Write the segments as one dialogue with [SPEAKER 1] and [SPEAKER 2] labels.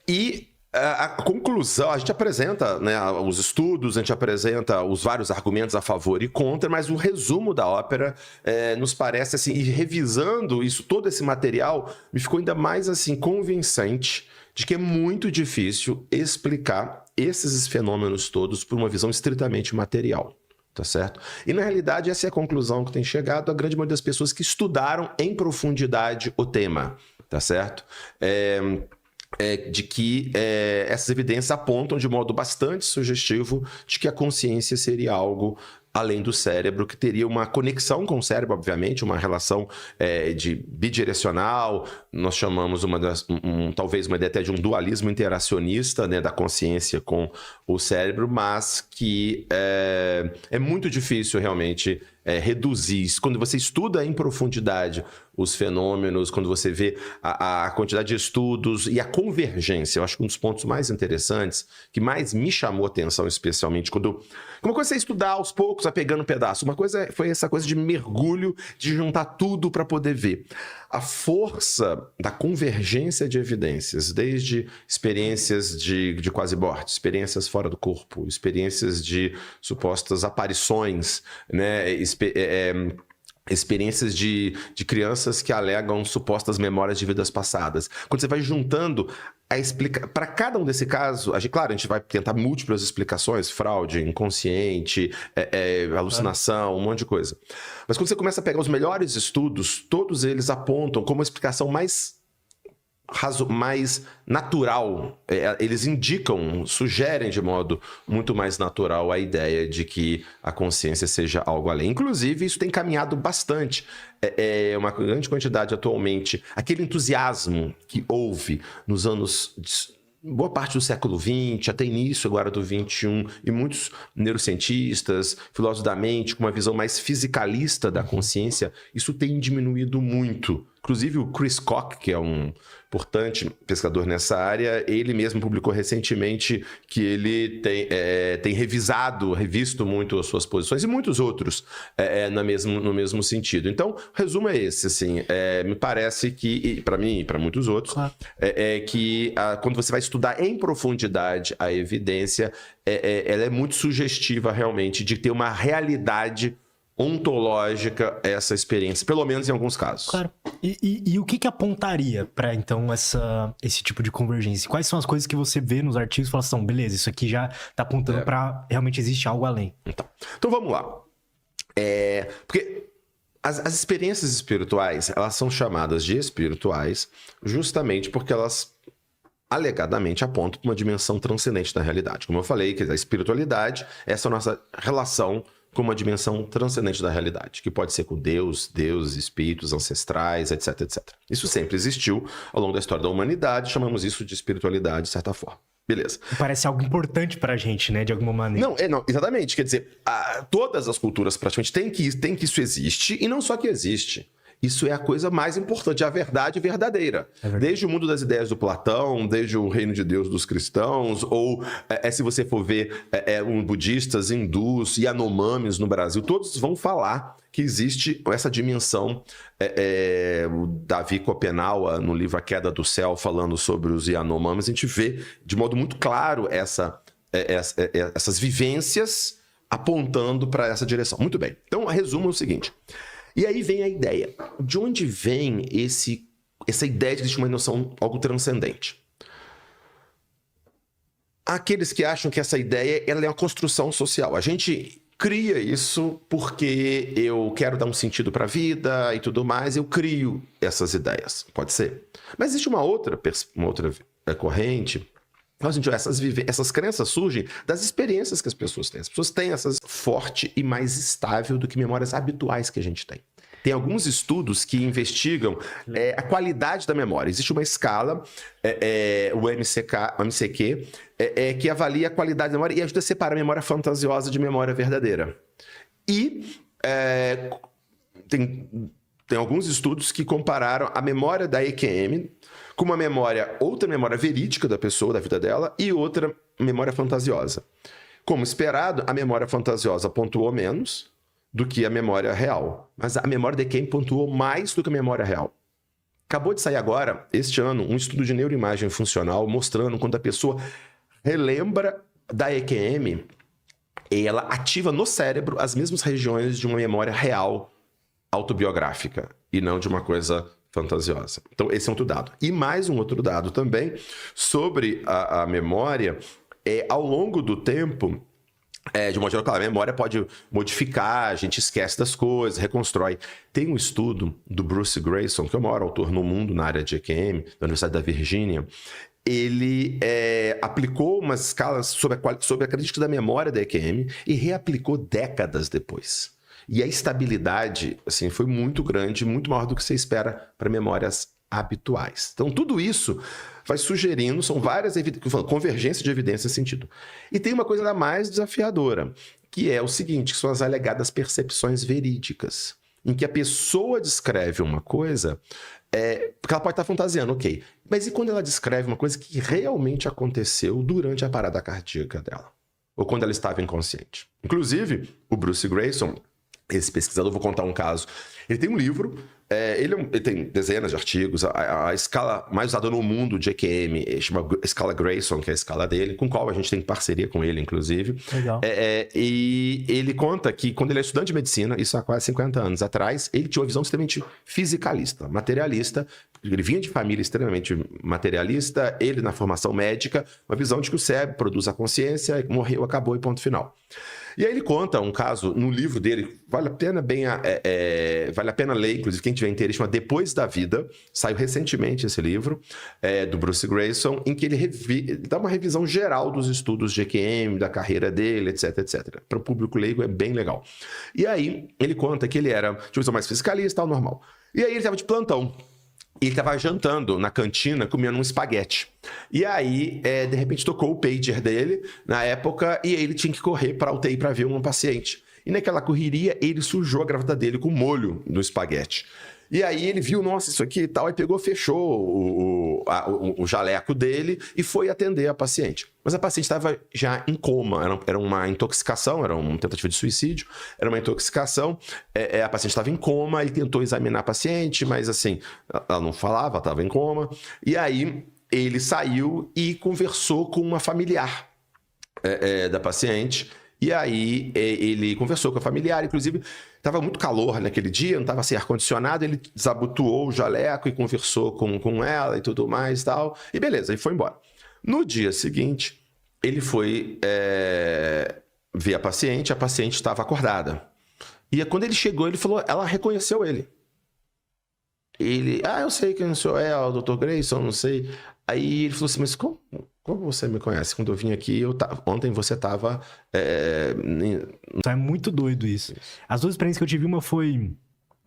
[SPEAKER 1] E a conclusão, a gente apresenta, né, os estudos, a gente apresenta os vários argumentos a favor e contra, mas o resumo da ópera nos parece, assim, e revisando isso, todo esse material, me ficou ainda mais, assim, convincente de que é muito difícil explicar esses fenômenos todos por uma visão estritamente material. Tá certo? E, na realidade, essa é a conclusão que tem chegado a grande maioria das pessoas que estudaram em profundidade o tema, tá certo? De que essas evidências apontam de modo bastante sugestivo de que a consciência seria algo além do cérebro, que teria uma conexão com o cérebro, obviamente, uma relação de bidirecional, nós chamamos talvez uma ideia até de um dualismo interacionista, né, da consciência com o cérebro, mas que é muito difícil realmente reduzir isso. Quando você estuda em profundidade os fenômenos, quando você vê a quantidade de estudos e a convergência, eu acho que um dos pontos mais interessantes, que mais me chamou a atenção, especialmente quando... Uma coisa é estudar aos poucos, vai pegando um pedaço. Uma coisa foi essa coisa de mergulho, de juntar tudo para poder ver. A força da convergência de evidências, desde experiências de quasi-morte, experiências fora do corpo, experiências de supostas aparições, né? Experiências de crianças que alegam supostas memórias de vidas passadas. Quando você vai juntando para cada um desse caso, claro, a gente vai tentar múltiplas explicações, fraude, inconsciente, alucinação, um monte de coisa. Mas quando você começa a pegar os melhores estudos, todos eles apontam como a explicação mais natural, eles indicam, sugerem de modo muito mais natural a ideia de que a consciência seja algo além. Inclusive, isso tem caminhado bastante. Uma grande quantidade atualmente. Aquele entusiasmo que houve nos anos... boa parte do século XX, até início agora do XXI, e muitos neurocientistas, filósofos da mente, com uma visão mais fisicalista da consciência, isso tem diminuído muito. Inclusive o Chris Koch, que é um importante pesquisador nessa área, ele mesmo publicou recentemente que ele tem revisto muito as suas posições, e muitos outros no mesmo sentido. Então, o resumo é esse, assim, me parece que, para mim e para muitos outros, claro, que quando você vai estudar em profundidade a evidência, ela é muito sugestiva realmente de ter uma realidade ontológica essa experiência, pelo menos em alguns casos.
[SPEAKER 2] Claro. E o que apontaria para, então, esse tipo de convergência? Quais são as coisas que você vê nos artigos e fala assim, beleza, isso aqui já tá apontando para realmente existe algo além?
[SPEAKER 1] Então vamos lá. Porque as experiências espirituais, elas são chamadas de espirituais justamente porque elas alegadamente apontam para uma dimensão transcendente da realidade. Como eu falei, que a espiritualidade, essa é a nossa relação com uma dimensão transcendente da realidade, que pode ser com Deus, deuses, espíritos, ancestrais, etc, etc. Isso sempre existiu ao longo da história da humanidade, chamamos isso de espiritualidade, de certa forma. Beleza.
[SPEAKER 2] Parece algo importante pra gente, né, de alguma maneira.
[SPEAKER 1] Não, exatamente. Quer dizer, todas as culturas praticamente têm que isso existe, e não só que existe. Isso é a coisa mais importante, a verdade verdadeira. Desde o mundo das ideias do Platão, desde o reino de Deus dos cristãos, ou se você for ver budistas, hindus, Yanomamis no Brasil, todos vão falar que existe essa dimensão. O Davi Copenaua, no livro A Queda do Céu, falando sobre os Yanomamis, a gente vê de modo muito claro essas vivências apontando para essa direção. Muito bem. Então, o resumo é o seguinte... E aí vem a ideia. De onde vem essa ideia de que existe uma noção, algo transcendente? Aqueles que acham que essa ideia ela é uma construção social. A gente cria isso porque eu quero dar um sentido para a vida e tudo mais, eu crio essas ideias. Pode ser. Mas existe uma outra corrente. Essas crenças surgem das experiências que as pessoas têm. As pessoas têm essas forte e mais estável do que memórias habituais que a gente tem. Tem alguns estudos que investigam a qualidade da memória. Existe uma escala, o MCQ, que avalia a qualidade da memória e ajuda a separar a memória fantasiosa de memória verdadeira. E tem alguns estudos que compararam a memória da EQM com uma outra memória verídica da pessoa, da vida dela, e outra memória fantasiosa. Como esperado, a memória fantasiosa pontuou menos do que a memória real. Mas a memória de quem pontuou mais do que a memória real. Acabou de sair agora, este ano, um estudo de neuroimagem funcional mostrando quando a pessoa relembra da EQM, ela ativa no cérebro as mesmas regiões de uma memória real autobiográfica e não de uma coisa fantasiosa. Então, esse é um outro dado. E mais um outro dado também sobre a memória, ao longo do tempo, de uma geral, claro, a memória pode modificar, a gente esquece das coisas, reconstrói. Tem um estudo do Bruce Greyson, que é o maior autor no mundo na área de EQM, da Universidade da Virgínia. Ele aplicou umas escalas sobre a característica da memória da EQM e reaplicou décadas depois. E a estabilidade, assim, foi muito grande, muito maior do que você espera para memórias habituais. Então, tudo isso vai sugerindo, são várias convergências de evidência nesse sentido. E tem uma coisa ainda mais desafiadora, que é o seguinte, que são as alegadas percepções verídicas, em que a pessoa descreve uma coisa, porque ela pode estar fantasiando, ok, mas e quando ela descreve uma coisa que realmente aconteceu durante a parada cardíaca dela? Ou quando ela estava inconsciente? Inclusive, o Bruce Greyson, esse pesquisador, vou contar um caso. Ele tem um livro, ele tem dezenas de artigos, a escala mais usada no mundo de EQM chama escala Greyson, que é a escala dele, com qual a gente tem parceria com ele, inclusive.
[SPEAKER 2] Legal.
[SPEAKER 1] E ele conta que quando ele é estudante de medicina, isso há quase 50 anos atrás, ele tinha uma visão extremamente fisicalista, materialista. Ele vinha de família extremamente materialista, ele na formação médica, uma visão de que o cérebro produz a consciência, morreu, acabou e ponto final. E aí ele conta um caso no livro dele, vale a pena vale a pena ler, inclusive quem tiver interesse, chama Depois da Vida, saiu recentemente esse livro, do Bruce Greyson, em que ele dá uma revisão geral dos estudos de EQM, da carreira dele, etc, etc. Para o público leigo é bem legal. E aí ele conta que ele era de uma visão mais fiscalista, tal, normal. E aí ele estava de plantão. E ele estava jantando na cantina, comendo um espaguete. E aí, de repente, tocou o pager dele, na época, e ele tinha que correr para a UTI para ver um paciente. E naquela correria, ele sujou a gravata dele com molho no espaguete. E aí ele viu, nossa, isso aqui e tal, e pegou, fechou o jaleco dele e foi atender a paciente. Mas a paciente estava já em coma, era uma intoxicação, era uma tentativa de suicídio, era uma intoxicação, a paciente estava em coma, ele tentou examinar a paciente, mas assim, ela não falava, estava em coma, e aí ele saiu e conversou com uma familiar da paciente. E aí ele conversou com a familiar, inclusive estava muito calor naquele dia, não estava sem ar-condicionado, ele desabotoou o jaleco e conversou com ela e tudo mais e tal, e beleza, ele foi embora. No dia seguinte, ele foi ver a paciente estava acordada. E quando ele chegou, ele falou, ela reconheceu ele. Ele, eu sei quem o senhor é, o Dr. Greyson, não sei. Aí ele falou assim, mas como você me conhece? Quando eu vim aqui, ontem você estava...
[SPEAKER 2] É muito doido isso. As duas experiências que eu tive, uma foi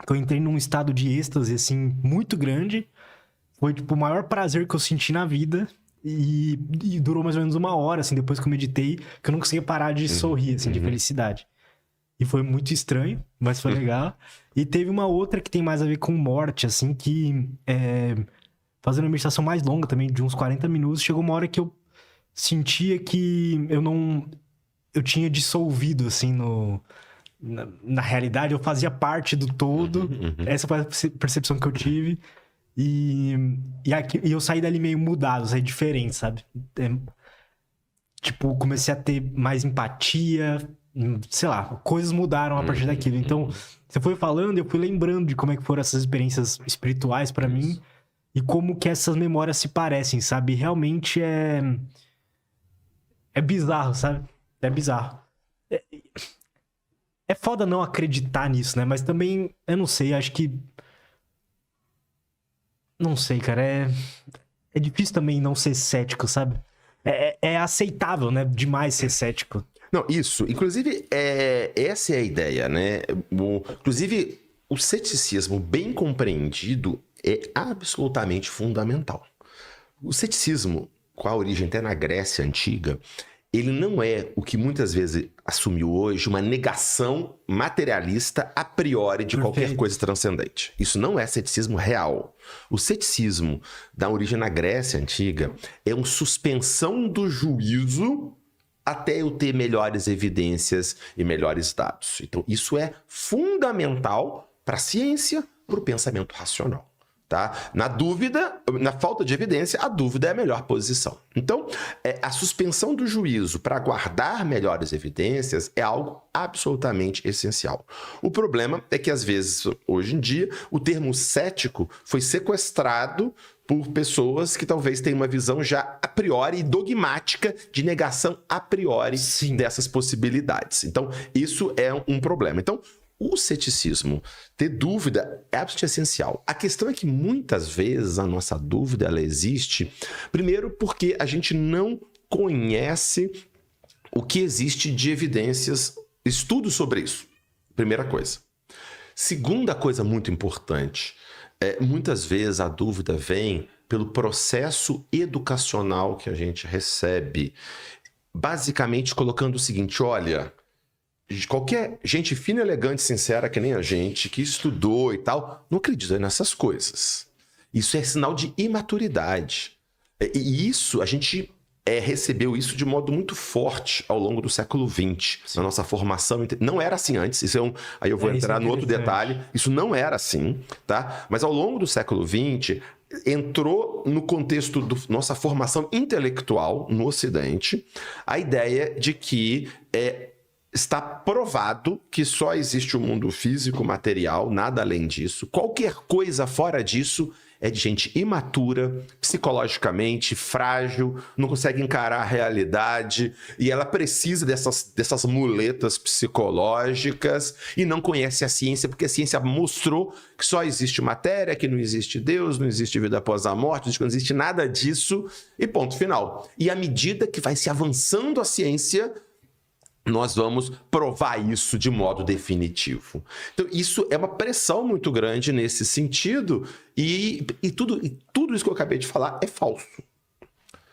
[SPEAKER 2] que eu entrei num estado de êxtase, assim, muito grande. Foi, tipo, o maior prazer que eu senti na vida. E durou mais ou menos 1 hora, assim, depois que eu meditei, que eu não conseguia parar de sorrir, assim, de felicidade. E foi muito estranho, mas foi legal. E teve uma outra que tem mais a ver com morte, assim, que... fazendo uma meditação mais longa também, de uns 40 minutos, chegou uma hora que eu sentia que eu tinha dissolvido, assim, na realidade, eu fazia parte do todo. Essa foi a percepção que eu tive. E eu saí dali meio mudado, saí diferente, sabe? Tipo, comecei a ter mais empatia, sei lá, coisas mudaram a partir daquilo. Então, você foi falando, eu fui lembrando de como é que foram essas experiências espirituais pra mim. E como que essas memórias se parecem, sabe? Realmente é bizarro, sabe? É bizarro. É foda não acreditar nisso, né? Mas também, eu não sei, acho que... Não sei, cara, é difícil também não ser cético, sabe? É aceitável, né? Demais ser cético.
[SPEAKER 1] Não, isso. Inclusive, essa é a ideia, né? Inclusive, o ceticismo bem compreendido é absolutamente fundamental. O ceticismo, com a origem até na Grécia Antiga, ele não é o que muitas vezes assumiu hoje uma negação materialista a priori de qualquer coisa transcendente. Isso não é ceticismo real. O ceticismo, da origem na Grécia Antiga, é uma suspensão do juízo até eu ter melhores evidências e melhores dados. Então, isso é fundamental para a ciência, para o pensamento racional. Tá? Na dúvida, na falta de evidência, a dúvida é a melhor posição. Então, a suspensão do juízo para guardar melhores evidências é algo absolutamente essencial. O problema é que, às vezes, hoje em dia, o termo cético foi sequestrado por pessoas que talvez tenham uma visão já a priori dogmática de negação a priori dessas possibilidades. Então, isso é um problema. Então, o ceticismo, ter dúvida é absolutamente essencial. A questão é que muitas vezes a nossa dúvida ela existe, primeiro porque a gente não conhece o que existe de evidências, estudos sobre isso. Primeira coisa. Segunda coisa muito importante, muitas vezes a dúvida vem pelo processo educacional que a gente recebe, basicamente colocando o seguinte, olha, qualquer gente fina, elegante, sincera, que nem a gente, que estudou e tal, não acredita nessas coisas. Isso é sinal de imaturidade. E isso, a gente recebeu isso de modo muito forte ao longo do século XX, na nossa formação. Não era assim antes, aí eu vou entrar no outro detalhe, isso não era assim, tá? Mas ao longo do século XX, entrou no contexto da nossa formação intelectual no Ocidente, a ideia de que está provado que só existe o mundo físico, material, nada além disso. Qualquer coisa fora disso é de gente imatura, psicologicamente frágil, não consegue encarar a realidade e ela precisa dessas muletas psicológicas e não conhece a ciência, porque a ciência mostrou que só existe matéria, que não existe Deus, não existe vida após a morte, que não existe nada disso e ponto final. E à medida que vai se avançando a ciência, nós vamos provar isso de modo definitivo. Então, isso é uma pressão muito grande nesse sentido e tudo isso que eu acabei de falar é falso.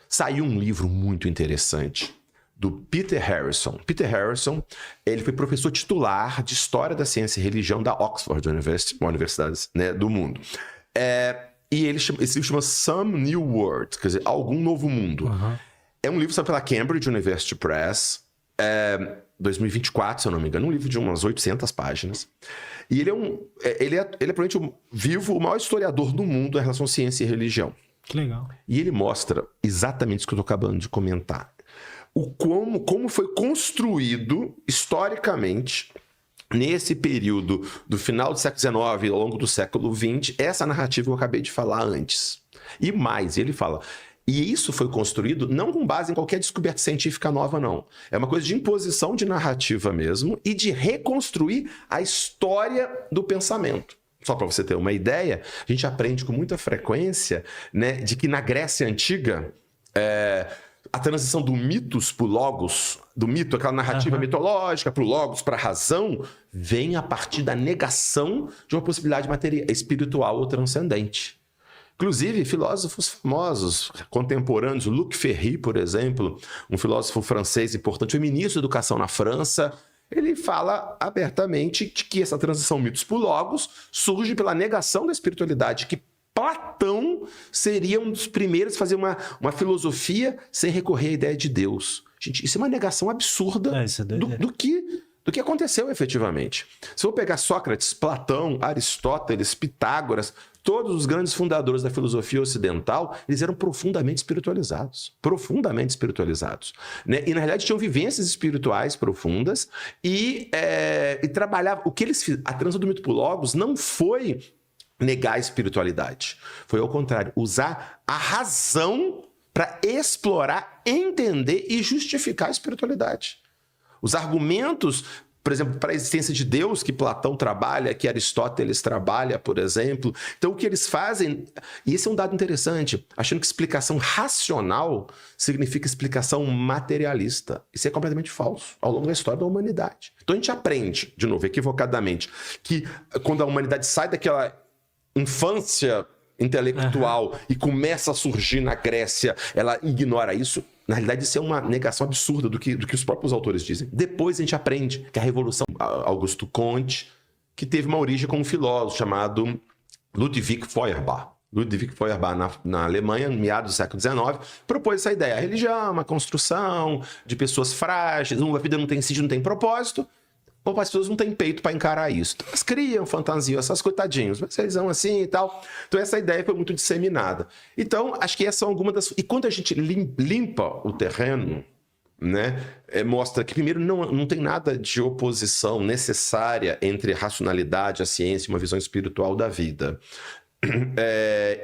[SPEAKER 1] Saiu um livro muito interessante do Peter Harrison. Peter Harrison, ele foi professor titular de História da Ciência e Religião da Oxford University, uma universidade, né, do mundo. E esse livro chama Some New World, quer dizer, Algum Novo Mundo. Uhum. É um livro saiu pela Cambridge University Press, 2024, se eu não me engano, um livro de umas 800 páginas. E ele é provavelmente vivo o maior historiador do mundo em relação à ciência e religião.
[SPEAKER 2] Que legal.
[SPEAKER 1] E ele mostra exatamente isso que eu estou acabando de comentar. Como foi construído historicamente, nesse período do final do século XIX e ao longo do século XX, essa narrativa que eu acabei de falar antes. E mais, ele fala... E isso foi construído não com base em qualquer descoberta científica nova, não. É uma coisa de imposição de narrativa mesmo e de reconstruir a história do pensamento. Só para você ter uma ideia, a gente aprende com muita frequência, né, de que na Grécia Antiga, a transição do mitos para o logos, do mito, aquela narrativa mitológica, para o logos, para a razão, vem a partir da negação de uma possibilidade material, espiritual ou transcendente. Inclusive, filósofos famosos, contemporâneos, Luc Ferry, por exemplo, um filósofo francês importante, foi ministro da Educação na França, ele fala abertamente de que essa transição mitos por logos surge pela negação da espiritualidade, que Platão seria um dos primeiros a fazer uma filosofia sem recorrer à ideia de Deus. Gente, isso é uma negação absurda do que aconteceu efetivamente. Se eu pegar Sócrates, Platão, Aristóteles, Pitágoras, todos os grandes fundadores da filosofia ocidental, eles eram profundamente espiritualizados. Profundamente espiritualizados. Né? E, na realidade, tinham vivências espirituais profundas e trabalhavam... O que eles fizeram, a transição do mito por logos não foi negar a espiritualidade. Foi, ao contrário, usar a razão para explorar, entender e justificar a espiritualidade. Os argumentos, por exemplo, para a existência de Deus que Platão trabalha, que Aristóteles trabalha, por exemplo. Então, o que eles fazem, e esse é um dado interessante, achando que explicação racional significa explicação materialista. Isso é completamente falso ao longo da história da humanidade. Então, a gente aprende, de novo, equivocadamente, que quando a humanidade sai daquela infância intelectual e começa a surgir na Grécia, ela ignora isso. Na realidade, isso é uma negação absurda do que os próprios autores dizem. Depois a gente aprende que a Revolução Augusto Comte, que teve uma origem com um filósofo chamado Ludwig Feuerbach. Ludwig Feuerbach, na Alemanha, no meados do século XIX, propôs essa ideia. A religião é uma construção de pessoas frágeis, a vida não tem sentido, não tem propósito. Ou as pessoas não têm peito para encarar isso. Então, elas criam, fantasiam essas coitadinhos, mas eles são assim e tal. Então essa ideia foi muito disseminada. Então acho que essas são algumas das... E quando a gente limpa o terreno, né, mostra que primeiro não tem nada de oposição necessária entre racionalidade, a ciência e uma visão espiritual da vida.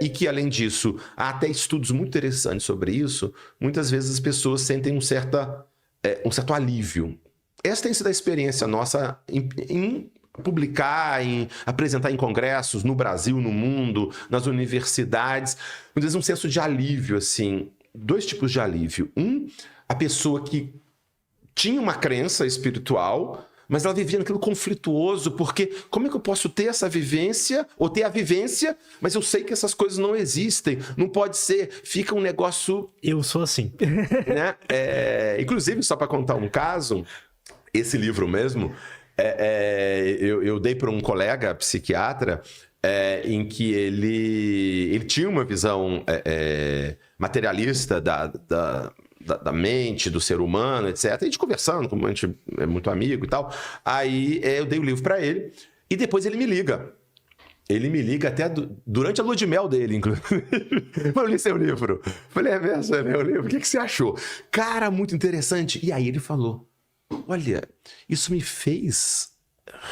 [SPEAKER 1] E que, além disso, há até estudos muito interessantes sobre isso. Muitas vezes as pessoas sentem um certo alívio. Essa tem sido a experiência nossa em publicar, em apresentar em congressos, no Brasil, no mundo, nas universidades. Muitas vezes um senso de alívio, assim. 2 tipos de alívio. A pessoa que tinha uma crença espiritual, mas ela vivia naquilo conflituoso, porque como é que eu posso ter essa vivência, ou ter a vivência, mas eu sei que essas coisas não existem, não pode ser, fica um negócio...
[SPEAKER 2] Eu sou assim.
[SPEAKER 1] Né? Inclusive, só para contar um caso, esse livro mesmo, eu dei para um colega psiquiatra, em que ele tinha uma visão materialista da mente, do ser humano, etc. A gente conversando, como a gente é muito amigo e tal. Aí eu dei o livro para ele e depois ele me liga. Ele me liga até durante a lua de mel dele, inclusive. Eu li seu livro. Falei, é mesmo, é meu livro? O que você achou? Cara, muito interessante. E aí ele falou, olha, isso me fez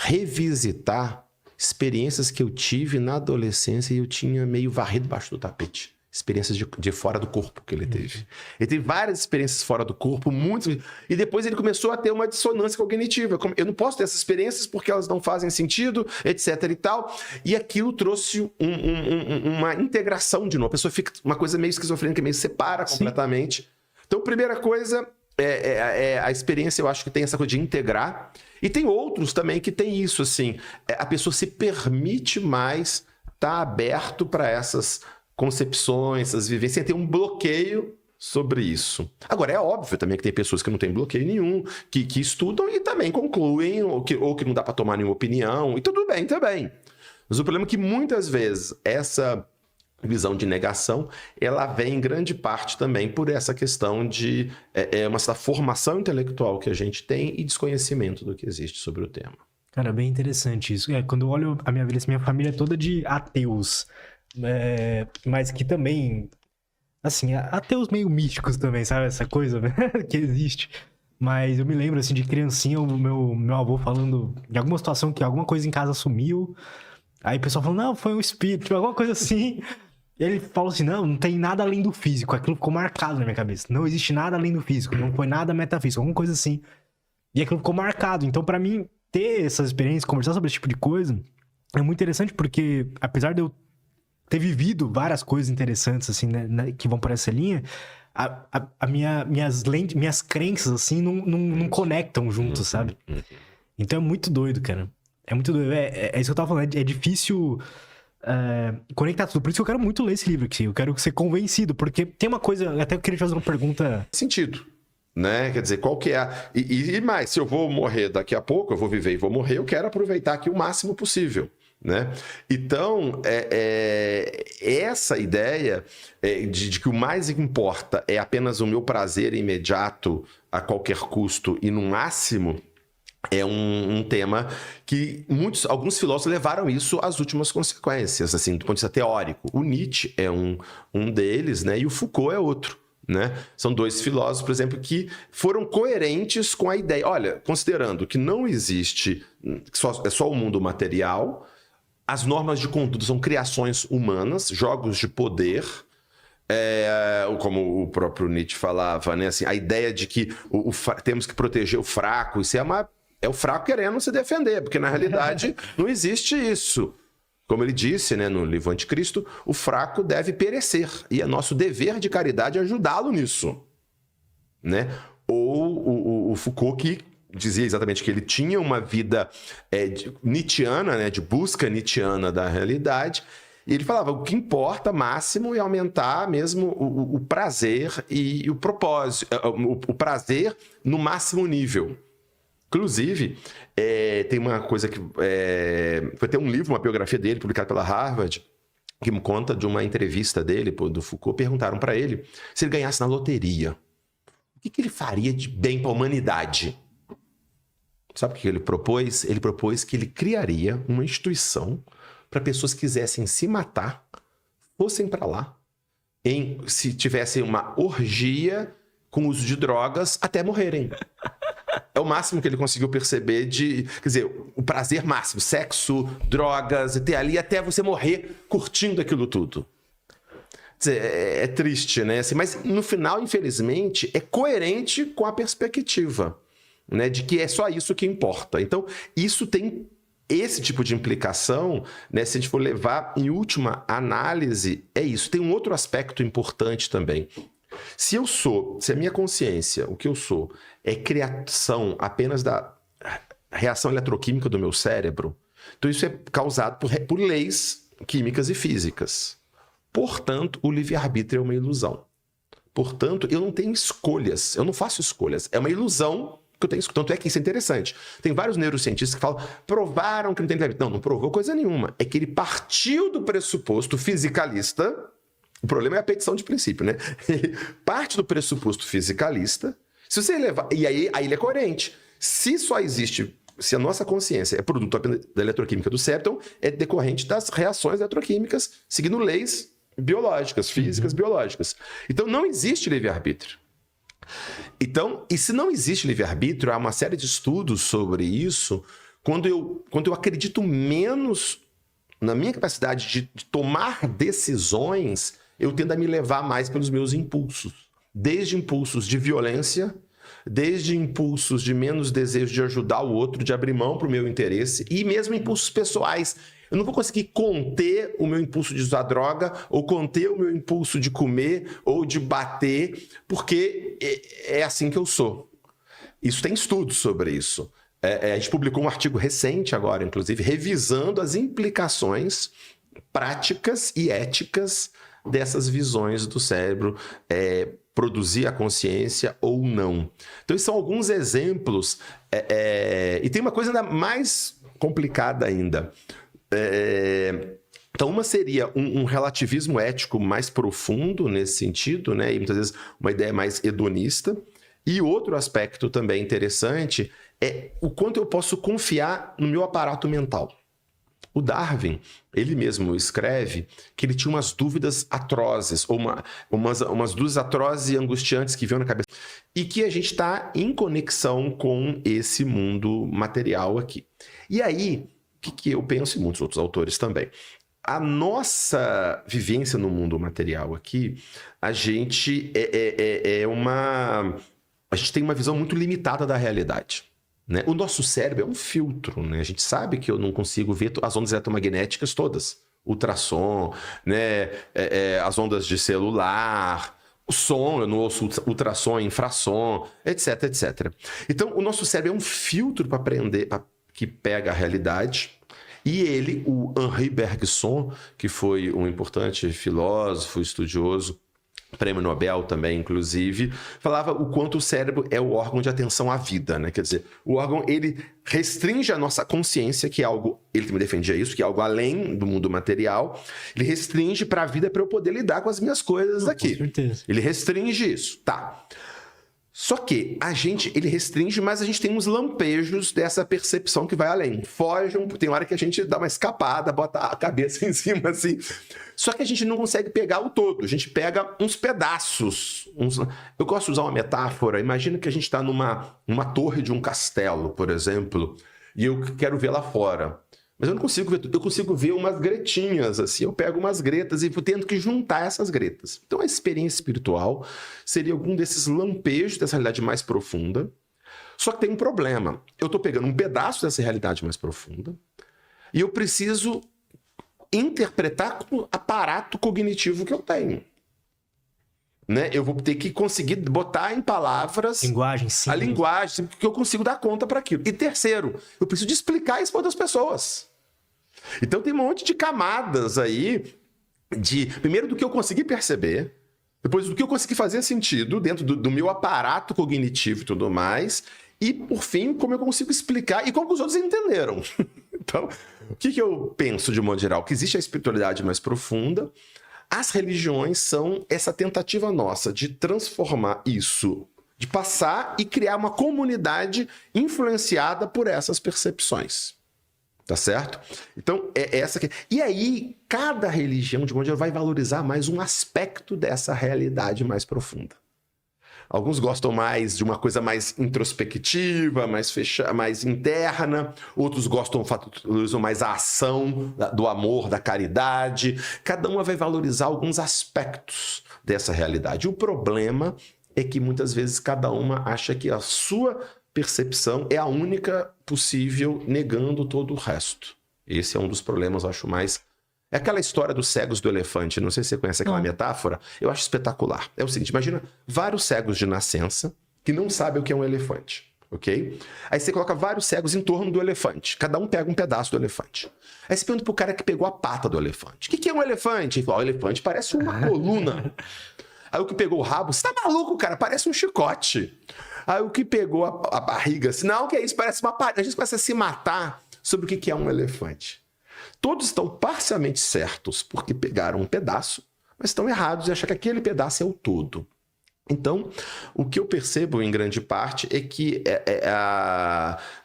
[SPEAKER 1] revisitar experiências que eu tive na adolescência e eu tinha meio varrido debaixo do tapete. Experiências de fora do corpo que ele teve. Ele teve várias experiências fora do corpo, muitas. E depois ele começou a ter uma dissonância cognitiva. Eu não posso ter essas experiências porque elas não fazem sentido, etc e tal. E aquilo trouxe uma integração de novo. A pessoa fica uma coisa meio esquizofrênica, meio separa completamente. Sim. Então, primeira coisa, a experiência, eu acho que tem essa coisa de integrar. E tem outros também que tem isso, assim. A pessoa se permite mais estar aberto para essas concepções, essas vivências, sem ter um bloqueio sobre isso. Agora, é óbvio também que tem pessoas que não têm bloqueio nenhum, que estudam e também concluem, ou que não dá para tomar nenhuma opinião, e tudo bem também. Mas o problema é que muitas vezes essa visão de negação, ela vem em grande parte também por essa questão de uma formação intelectual que a gente tem e desconhecimento do que existe sobre o tema.
[SPEAKER 2] Cara, bem interessante isso. Quando eu olho a minha vida, minha família é toda de ateus. Mas que também, assim, ateus meio místicos também, sabe? Essa coisa, né? Que existe. Mas eu me lembro, assim, de criancinha, o meu avô falando de alguma situação que alguma coisa em casa sumiu. Aí o pessoal falou, não, foi um espírito, alguma coisa assim. E ele falou assim, não tem nada além do físico. Aquilo ficou marcado na minha cabeça. Não existe nada além do físico, não foi nada metafísico, alguma coisa assim. E aquilo ficou marcado. Então, pra mim, ter essas experiências, conversar sobre esse tipo de coisa, é muito interessante porque, apesar de eu ter vivido várias coisas interessantes, assim, né, que vão por essa linha, minhas crenças, assim, não conectam juntos, sabe? Então é muito doido, cara. É muito doido. É isso que eu tava falando. É difícil conectar tudo. Por isso que eu quero muito ler esse livro aqui. Eu quero ser convencido, porque tem uma coisa... Até eu queria te fazer uma pergunta...
[SPEAKER 1] Sentido. Né? Quer dizer, qual que é e mais, se eu vou morrer daqui a pouco, eu vou viver e vou morrer, eu quero aproveitar aqui o máximo possível. Né? Então, essa ideia de que o mais importa é apenas o meu prazer imediato a qualquer custo e no máximo é um tema que alguns filósofos levaram isso às últimas consequências, assim, do ponto de vista teórico. O Nietzsche é um deles, né? E o Foucault é outro. Né? São 2 filósofos, por exemplo, que foram coerentes com a ideia. Olha, considerando que não existe, é só o mundo material, as normas de conduta são criações humanas, jogos de poder, como o próprio Nietzsche falava, né? Assim, a ideia de que temos que proteger o fraco, isso é o fraco querendo se defender, porque na realidade não existe isso. Como ele disse, né, no livro Anticristo, o fraco deve perecer, e é nosso dever de caridade ajudá-lo nisso. Né? Ou o Foucault, que dizia exatamente que ele tinha uma vida nietzschiana, né, de busca nietzschiana da realidade, e ele falava, o que importa máximo é aumentar mesmo o prazer e o propósito, o prazer no máximo nível. Inclusive, tem uma coisa que... Foi ter um livro, uma biografia dele, publicado pela Harvard, que me conta de uma entrevista dele, do Foucault. Perguntaram para ele se ele ganhasse na loteria. O que ele faria de bem para a humanidade? Sabe o que ele propôs? Ele propôs que ele criaria uma instituição para pessoas que quisessem se matar, fossem para lá, se tivessem uma orgia com uso de drogas até morrerem. É o máximo que ele conseguiu perceber quer dizer, o prazer máximo, sexo, drogas, até ali, até você morrer curtindo aquilo tudo. Quer dizer, é triste, né? Assim, mas no final, infelizmente, é coerente com a perspectiva, né, de que é só isso que importa. Então, isso tem esse tipo de implicação, né, se a gente for levar em última análise, é isso. Tem um outro aspecto importante também. Se a minha consciência, o que eu sou, é criação apenas da reação eletroquímica do meu cérebro, então isso é causado por leis químicas e físicas. Portanto, o livre-arbítrio é uma ilusão. Portanto, eu não tenho escolhas, eu não faço escolhas. É uma ilusão que eu tenho. Tanto é que isso é interessante. Tem vários neurocientistas que falam, provaram que não tem livre-arbítrio. Não provou coisa nenhuma. É que ele partiu do pressuposto fisicalista. O problema é a petição de princípio, né? Ele parte do pressuposto fisicalista. Se você levar. E aí ele é coerente. Se a nossa consciência é produto da eletroquímica do cérebro, então é decorrente das reações eletroquímicas, seguindo leis biológicas, físicas, biológicas. Então não existe livre-arbítrio. Então, e se não existe livre-arbítrio, há uma série de estudos sobre isso, quando eu acredito menos na minha capacidade de tomar decisões, eu tendo a me levar mais pelos meus impulsos. Desde impulsos de violência, desde impulsos de menos desejo de ajudar o outro, de abrir mão para o meu interesse, e mesmo impulsos pessoais. Eu não vou conseguir conter o meu impulso de usar droga, ou conter o meu impulso de comer, ou de bater, porque é assim que eu sou. Isso tem estudos sobre isso. A gente publicou um artigo recente agora, inclusive, revisando as implicações práticas e éticas dessas visões do cérebro, produzir a consciência ou não. Então, esses são alguns exemplos. E tem uma coisa ainda mais complicada ainda. Então, uma seria um relativismo ético mais profundo nesse sentido, né? E muitas vezes uma ideia mais hedonista. E outro aspecto também interessante é o quanto eu posso confiar no meu aparato mental. O Darwin, ele mesmo escreve que ele tinha umas dúvidas atrozes, ou umas dúvidas atrozes e angustiantes que vinham na cabeça, e que a gente está em conexão com esse mundo material aqui. E aí, o que eu penso, e muitos outros autores também, a nossa vivência no mundo material aqui, a gente a gente tem uma visão muito limitada da realidade. Né? O nosso cérebro é um filtro, né? A gente sabe que eu não consigo ver as ondas eletromagnéticas todas. Ultrassom, né? As ondas de celular, o som, eu não ouço ultrassom, infrassom, etc, etc. Então, o nosso cérebro é um filtro para aprender, que pega a realidade. E ele, o Henri Bergson, que foi um importante filósofo, estudioso, prêmio Nobel também, inclusive, falava o quanto o cérebro é o órgão de atenção à vida, né? Quer dizer, o órgão, ele restringe a nossa consciência, que é algo, ele também defendia isso, que é algo além do mundo material, ele restringe para a vida para eu poder lidar com as minhas coisas aqui.
[SPEAKER 2] Com certeza.
[SPEAKER 1] Ele restringe isso, tá. Só que ele restringe, mas a gente tem uns lampejos dessa percepção que vai além. Foge, tem hora que a gente dá uma escapada, bota a cabeça em cima, assim. Só que a gente não consegue pegar o todo, a gente pega uns pedaços. Eu gosto de usar uma metáfora. Imagina que a gente está numa torre de um castelo, por exemplo, e eu quero ver lá fora. Mas eu não consigo ver tudo, eu consigo ver umas gretinhas, assim, eu pego umas gretas e vou tendo que juntar essas gretas. Então a experiência espiritual seria algum desses lampejos dessa realidade mais profunda, só que tem um problema. Eu estou pegando um pedaço dessa realidade mais profunda e eu preciso interpretar com o aparato cognitivo que eu tenho. Né? Eu vou ter que conseguir botar em palavras
[SPEAKER 2] linguagem, sim,
[SPEAKER 1] a linguagem, que eu consigo dar conta para aquilo. E terceiro, eu preciso de explicar isso para outras pessoas. Então tem um monte de camadas aí, primeiro do que eu consegui perceber, depois do que eu consegui fazer sentido dentro do meu aparato cognitivo e tudo mais, e por fim, como eu consigo explicar e como os outros entenderam. Então, o que eu penso de modo geral? Que existe a espiritualidade mais profunda. As religiões são essa tentativa nossa de transformar isso, de passar e criar uma comunidade influenciada por essas percepções. Tá certo? Então, é essa que... E aí, cada religião, de modo geral, vai valorizar mais um aspecto dessa realidade mais profunda. Alguns gostam mais de uma coisa mais introspectiva, mais interna. Outros valorizam mais a ação do amor, da caridade. Cada uma vai valorizar alguns aspectos dessa realidade. O problema é que, muitas vezes, cada uma acha que a sua percepção é a única possível, negando todo o resto. Esse é um dos problemas, eu acho mais... É aquela história dos cegos do elefante, não sei se você conhece aquela metáfora, eu acho espetacular. É o seguinte, imagina vários cegos de nascença que não sabem o que é um elefante, ok? Aí você coloca vários cegos em torno do elefante, cada um pega um pedaço do elefante. Aí você pergunta pro cara que pegou a pata do elefante, o que é um elefante? Ele fala, o elefante parece uma coluna. Aí o que pegou o rabo, você tá maluco, cara, parece um chicote. Aí o que pegou a barriga, assim, não, que é isso, parece uma parede. A gente começa a se matar sobre o que é um elefante. Todos estão parcialmente certos porque pegaram um pedaço, mas estão errados em achar que aquele pedaço é o todo. Então, o que eu percebo em grande parte é que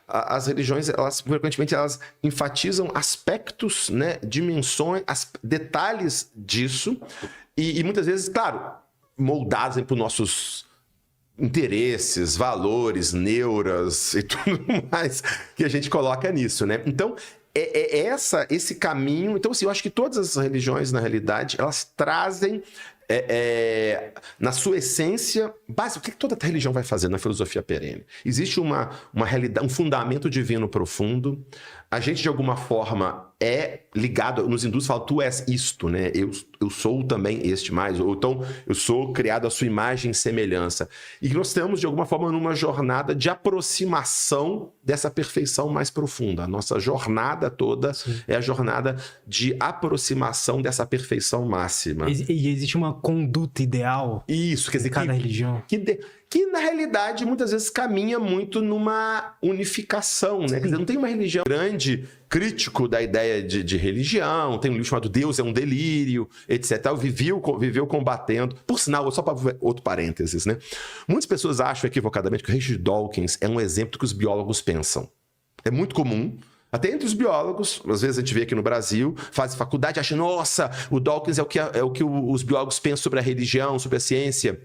[SPEAKER 1] as religiões, frequentemente, elas enfatizam aspectos, né, dimensões, detalhes disso, e muitas vezes, claro, moldados por nossos interesses, valores, neuras e tudo mais que a gente coloca nisso, né? Então, esse caminho... Então, assim, eu acho que todas as religiões, na realidade, elas trazem na sua essência básica. O que toda religião vai fazer na filosofia perene? Existe uma realidade, um fundamento divino profundo. A gente, de alguma forma, é ligado... Nos hindus falam, tu és isto, né? Eu sou também este mais. Ou então, eu sou criado à sua imagem e semelhança. E nós estamos, de alguma forma, numa jornada de aproximação dessa perfeição mais profunda. A nossa jornada toda é a jornada de aproximação dessa perfeição máxima.
[SPEAKER 2] E existe uma conduta ideal.
[SPEAKER 1] Isso, quer dizer,
[SPEAKER 2] cada religião.
[SPEAKER 1] Que, na realidade, muitas vezes caminha muito numa unificação, né? Quer dizer, não tem uma religião grande, crítico da ideia de religião, tem um livro chamado Deus é um Delírio, etc. Viveu combatendo. Por sinal, só para outro parênteses, né? Muitas pessoas acham equivocadamente que o Richard Dawkins é um exemplo do que os biólogos pensam. É muito comum. Até entre os biólogos, às vezes a gente vê aqui no Brasil, faz faculdade e acha, nossa, o Dawkins é o que os biólogos pensam sobre a religião, sobre a ciência.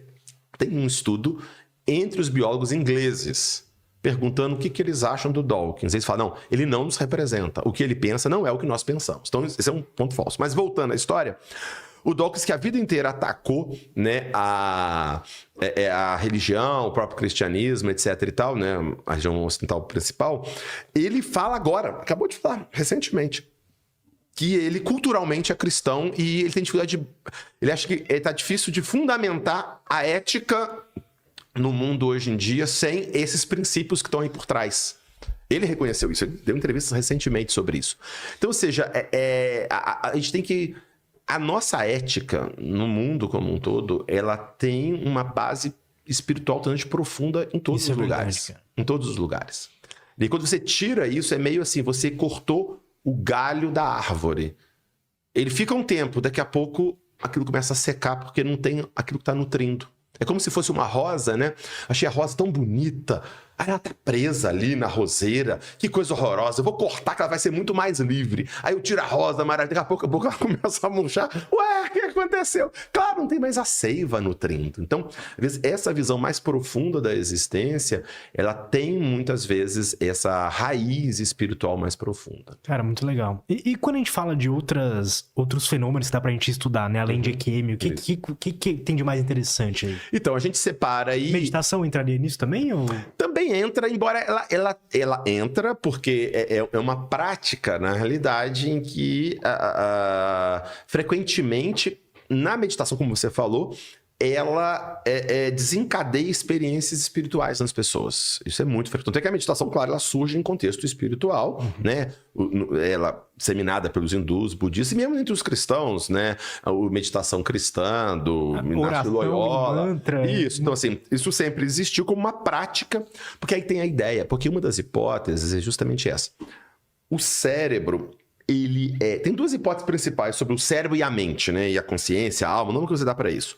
[SPEAKER 1] Tem um estudo entre os biólogos ingleses, perguntando o que eles acham do Dawkins. Eles falam, não, ele não nos representa. O que ele pensa não é o que nós pensamos. Então, esse é um ponto falso. Mas voltando à história, o Dawkins, que a vida inteira atacou, né, a religião, o próprio cristianismo, etc e tal, né, a religião ocidental principal, ele fala agora, acabou de falar recentemente, que ele culturalmente é cristão e ele tem dificuldade de... Ele acha que está difícil de fundamentar a ética no mundo hoje em dia sem esses princípios que estão aí por trás. Ele reconheceu isso, ele deu entrevistas recentemente sobre isso. Então, ou seja, a gente tem que... A nossa ética no mundo como um todo, ela tem uma base espiritual totalmente profunda em todos os lugares. Em todos os lugares. E quando você tira isso, é meio assim, você cortou o galho da árvore. Ele fica um tempo, daqui a pouco aquilo começa a secar porque não tem aquilo que está nutrindo. É como se fosse uma rosa, né? Achei a rosa tão bonita. Aí ela tá presa ali na roseira. Que coisa horrorosa. Eu vou cortar que ela vai ser muito mais livre. Aí eu tiro a rosa, mas daqui a pouco ela começa a murchar. Ué, o que aconteceu? Claro, não tem mais a seiva nutrindo. Então, às vezes, essa visão mais profunda da existência, ela tem muitas vezes essa raiz espiritual mais profunda.
[SPEAKER 2] Cara, muito legal. E quando a gente fala de outros fenômenos que dá pra gente estudar, né? Além de EQM, o que tem de mais interessante aí?
[SPEAKER 1] Então, a gente separa aí...
[SPEAKER 2] Meditação entraria nisso também? Ou...
[SPEAKER 1] Também entra, embora ela entra porque é uma prática, na realidade, em que frequentemente, na meditação, como você falou, ela desencadeia experiências espirituais nas pessoas. Isso é muito frequente. Tanto é que a meditação, claro, ela surge em contexto espiritual, né? Ela disseminada pelos hindus, budistas, e mesmo entre os cristãos, né? A meditação cristã, do Inácio Loyola.
[SPEAKER 2] Mantra.
[SPEAKER 1] Isso. Então, assim, isso sempre existiu como uma prática, porque aí tem a ideia, porque uma das hipóteses é justamente essa. O cérebro... Tem duas hipóteses principais sobre o cérebro e a mente, né? E a consciência, a alma, o nome que você dá para isso.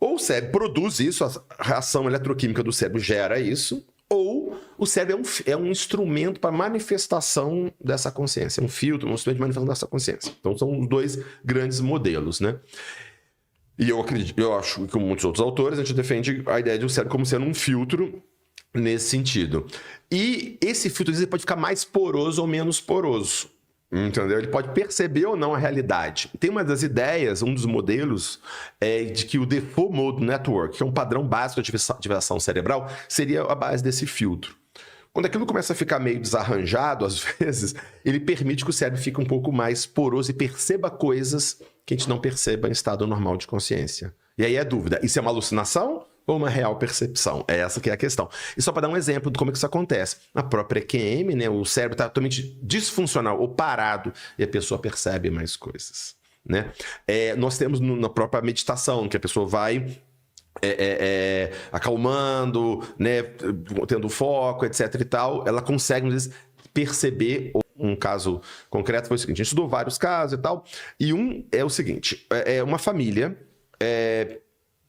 [SPEAKER 1] Ou o cérebro produz isso, a reação eletroquímica do cérebro gera isso, ou o cérebro é um instrumento para manifestação dessa consciência, um filtro, um instrumento de manifestação dessa consciência. Então são os dois grandes modelos, né? E eu acho que, como muitos outros autores, a gente defende a ideia do cérebro como sendo um filtro nesse sentido. E esse filtro ele pode ficar mais poroso ou menos poroso. Entendeu? Ele pode perceber ou não a realidade. Tem uma das ideias, um dos modelos, de que o Default Mode Network, que é um padrão básico de ativação cerebral, seria a base desse filtro. Quando aquilo começa a ficar meio desarranjado, às vezes, ele permite que o cérebro fique um pouco mais poroso e perceba coisas que a gente não perceba em estado normal de consciência. E aí é dúvida, isso é uma alucinação ou uma real percepção? É essa que é a questão. E só para dar um exemplo de como é que isso acontece. Na própria EQM, né, o cérebro está totalmente disfuncional ou parado e a pessoa percebe mais coisas. Né? Nós temos na própria meditação, que a pessoa vai acalmando, né, tendo foco, etc e tal, ela consegue, às vezes, perceber. Um caso concreto foi o seguinte, a gente estudou vários casos e tal, e um é o seguinte, uma família...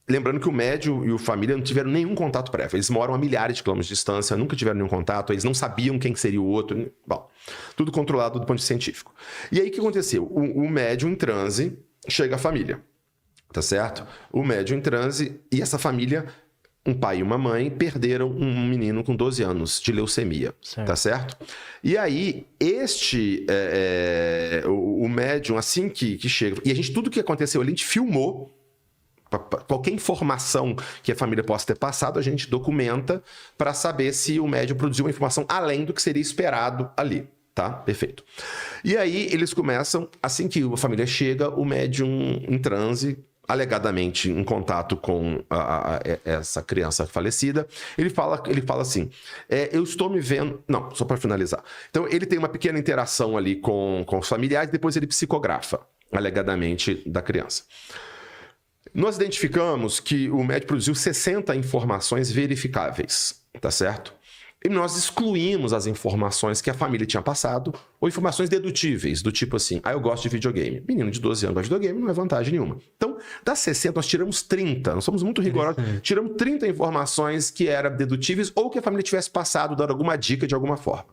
[SPEAKER 1] Lembrando que o médium e a família não tiveram nenhum contato prévio. Eles moram a milhares de quilômetros de distância, nunca tiveram nenhum contato, eles não sabiam quem seria o outro. Bom, tudo controlado do ponto de vista científico. E aí o que aconteceu? O médium em transe chega à família, tá certo? O médium em transe e essa família, um pai e uma mãe, perderam um menino com 12 anos de leucemia, certo. Tá certo? E aí, o médium, assim que chega... E tudo que aconteceu ali, a gente filmou. Qualquer informação que a família possa ter passado, a gente documenta para saber se o médium produziu uma informação além do que seria esperado ali, tá? Perfeito. E aí eles começam, assim que a família chega, o médium em transe, alegadamente em contato com essa criança falecida, ele fala assim, eu estou me vendo... Não, só para finalizar. Então ele tem uma pequena interação ali com os familiares, depois ele psicografa, alegadamente, da criança. Nós identificamos que o médium produziu 60 informações verificáveis, tá certo? E nós excluímos as informações que a família tinha passado, ou informações dedutíveis, do tipo assim, eu gosto de videogame. Menino de 12 anos gosta de videogame, não é vantagem nenhuma. Então, das 60, nós tiramos 30, nós somos muito rigorosos, tiramos 30 informações que eram dedutíveis ou que a família tivesse passado, dando alguma dica de alguma forma.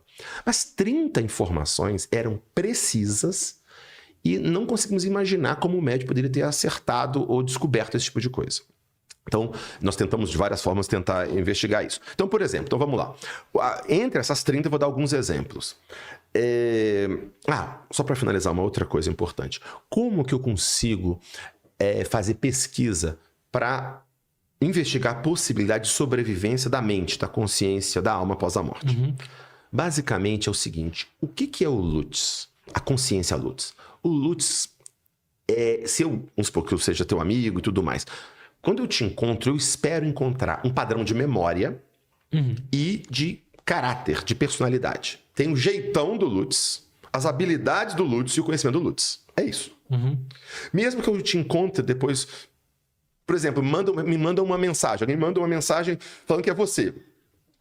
[SPEAKER 1] Mas 30 informações eram precisas e não conseguimos imaginar como o médium poderia ter acertado ou descoberto esse tipo de coisa. Então, nós tentamos de várias formas tentar investigar isso. Então, por exemplo, vamos lá. Entre essas 30, eu vou dar alguns exemplos. Só para finalizar, uma outra coisa importante. Como que eu consigo fazer pesquisa para investigar a possibilidade de sobrevivência da mente, da consciência, da alma após a morte? Uhum. Basicamente é o seguinte, o que é o LUTS? A consciência LUTS. O LUTS vamos supor que eu seja teu amigo e tudo mais. Quando eu te encontro, eu espero encontrar um padrão de memória e de caráter, de personalidade. Tem o jeitão do LUTS, as habilidades do LUTS e o conhecimento do LUTS. É isso. Uhum. Mesmo que eu te encontre depois, por exemplo, me manda uma mensagem, alguém manda uma mensagem falando que é você.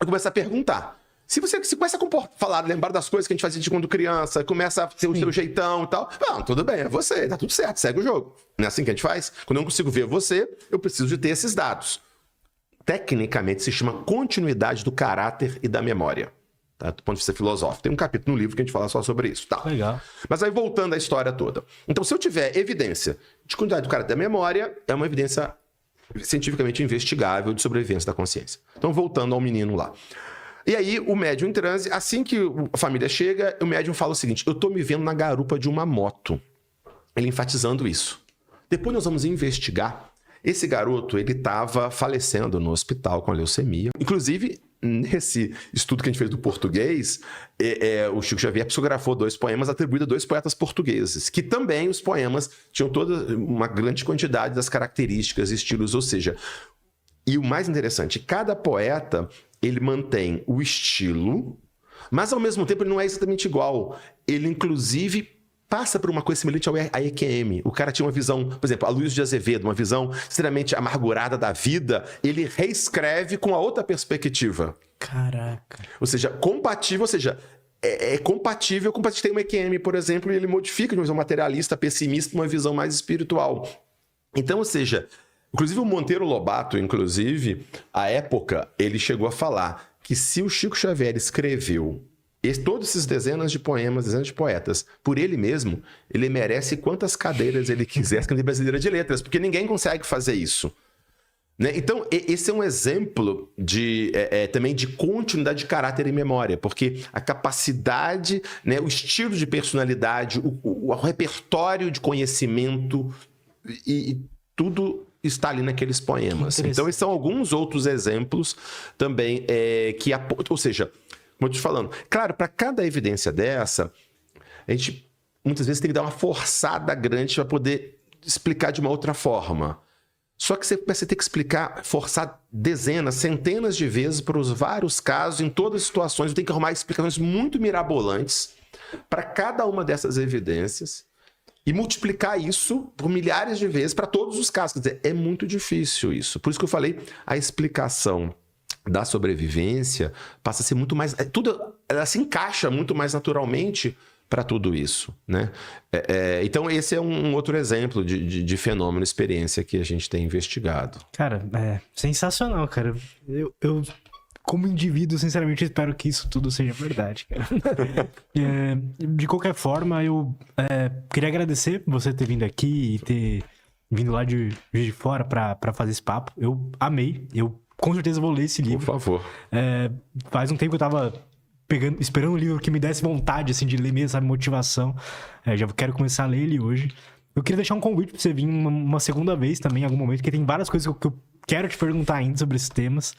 [SPEAKER 1] Eu começo a perguntar. Se você começa a lembrar das coisas que a gente fazia quando criança, começa a ter o seu jeitão e tal, tudo bem, é você, tá tudo certo, segue o jogo. Não é assim que a gente faz? Quando eu não consigo ver você, eu preciso de ter esses dados. Tecnicamente, se chama continuidade do caráter e da memória, tá? Do ponto de vista filosófico. Tem um capítulo no livro que a gente fala só sobre isso. Tá.
[SPEAKER 2] Legal.
[SPEAKER 1] Mas aí, voltando à história toda. Então, se eu tiver evidência de continuidade do caráter e da memória, é uma evidência cientificamente investigável de sobrevivência da consciência. Então, voltando ao menino lá. E aí, o médium em transe, assim que a família chega, o médium fala o seguinte, eu tô me vendo na garupa de uma moto. Ele enfatizando isso. Depois nós vamos investigar. Esse garoto, ele estava falecendo no hospital com a leucemia. Inclusive, nesse estudo que a gente fez do português, o Chico Xavier psicografou 2 poemas atribuídos a 2 poetas portugueses, que também os poemas tinham toda uma grande quantidade das características, estilos, ou seja... E o mais interessante, cada poeta... ele mantém o estilo, mas ao mesmo tempo ele não é exatamente igual. Ele, inclusive, passa por uma coisa semelhante ao EQM. O cara tinha uma visão, por exemplo, a Luiz de Azevedo, uma visão extremamente amargurada da vida, ele reescreve com a outra perspectiva.
[SPEAKER 2] Caraca.
[SPEAKER 1] Ou seja, compatível, compatível com o que tem uma EQM, por exemplo, e ele modifica de uma visão materialista, pessimista, uma visão mais espiritual. Então, ou seja... Inclusive o Monteiro Lobato, inclusive, à época, ele chegou a falar que se o Chico Xavier escreveu todos esses dezenas de poemas, dezenas de poetas, por ele mesmo, ele merece quantas cadeiras ele quiser na Academia Brasileira de Letras, porque ninguém consegue fazer isso. Né? Então, esse é um exemplo também de continuidade de caráter e memória, porque a capacidade, né, o estilo de personalidade, o repertório de conhecimento e tudo está ali naqueles poemas. Então, esses são alguns outros exemplos também ou seja, como eu estou falando, claro, para cada evidência dessa, a gente muitas vezes tem que dar uma forçada grande para poder explicar de uma outra forma. Só que você começa a ter que explicar, forçar dezenas, centenas de vezes para os vários casos, em todas as situações, tem que arrumar explicações muito mirabolantes para cada uma dessas evidências e multiplicar isso por milhares de vezes para todos os casos. Quer dizer, é muito difícil isso. Por isso que eu falei, a explicação da sobrevivência passa a ser muito mais... ela se encaixa muito mais naturalmente para tudo isso, né? Então, esse é um outro exemplo de fenômeno, experiência que a gente tem investigado.
[SPEAKER 2] Cara, sensacional, cara. Eu como indivíduo, sinceramente, espero que isso tudo seja verdade, cara. De qualquer forma, eu queria agradecer você ter vindo aqui e ter vindo lá de Juiz de Fora para fazer esse papo. Eu amei, eu com certeza vou ler esse livro.
[SPEAKER 1] Por favor.
[SPEAKER 2] Faz um tempo que eu tava esperando um livro que me desse vontade, assim, de ler mesmo, sabe, motivação. Já quero começar a ler ele hoje. Eu queria deixar um convite pra você vir uma segunda vez também, em algum momento, porque tem várias coisas que eu quero te perguntar ainda sobre esses temas.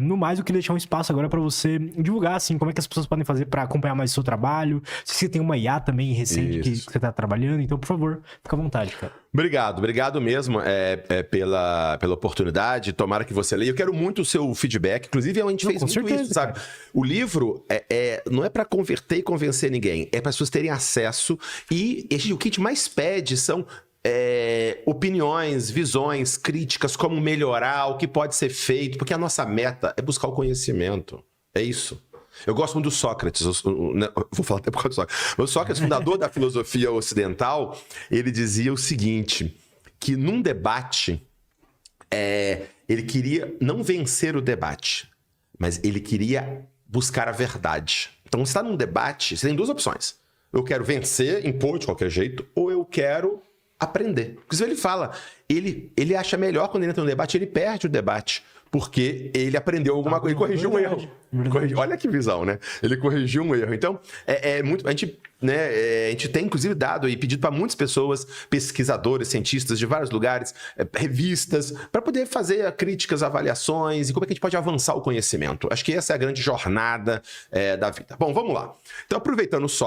[SPEAKER 2] No mais, eu queria deixar um espaço agora pra você divulgar, assim, como é que as pessoas podem fazer pra acompanhar mais o seu trabalho. Se você tem uma IA também recente que você tá trabalhando, então, por favor, fica à vontade, cara.
[SPEAKER 1] Obrigado mesmo pela oportunidade. Tomara que você leia. Eu quero muito o seu feedback. Inclusive, a gente fez muito certeza, isso, sabe? Cara. O livro não é para converter e convencer ninguém. É para as pessoas terem acesso. E o que a gente mais pede são opiniões, visões, críticas, como melhorar, o que pode ser feito. Porque a nossa meta é buscar o conhecimento. É isso. Eu gosto muito do Sócrates, vou falar até por causa do Sócrates. O Sócrates, fundador da filosofia ocidental, ele dizia o seguinte, que num debate, ele queria não vencer o debate, mas ele queria buscar a verdade. Então, você está num debate, você tem duas opções. Eu quero vencer, impor de qualquer jeito, ou eu quero aprender. Porque ele fala, ele acha melhor quando ele entra no debate, ele perde o debate. Porque ele aprendeu alguma coisa, ele corrigiu um erro. Olha que visão, né? Ele corrigiu um erro. Então, muito. A gente tem, inclusive, dado e pedido para muitas pessoas, pesquisadores, cientistas de vários lugares, revistas, para poder fazer críticas, avaliações e como é que a gente pode avançar o conhecimento. Acho que essa é a grande jornada da vida. Bom, vamos lá. Então, aproveitando só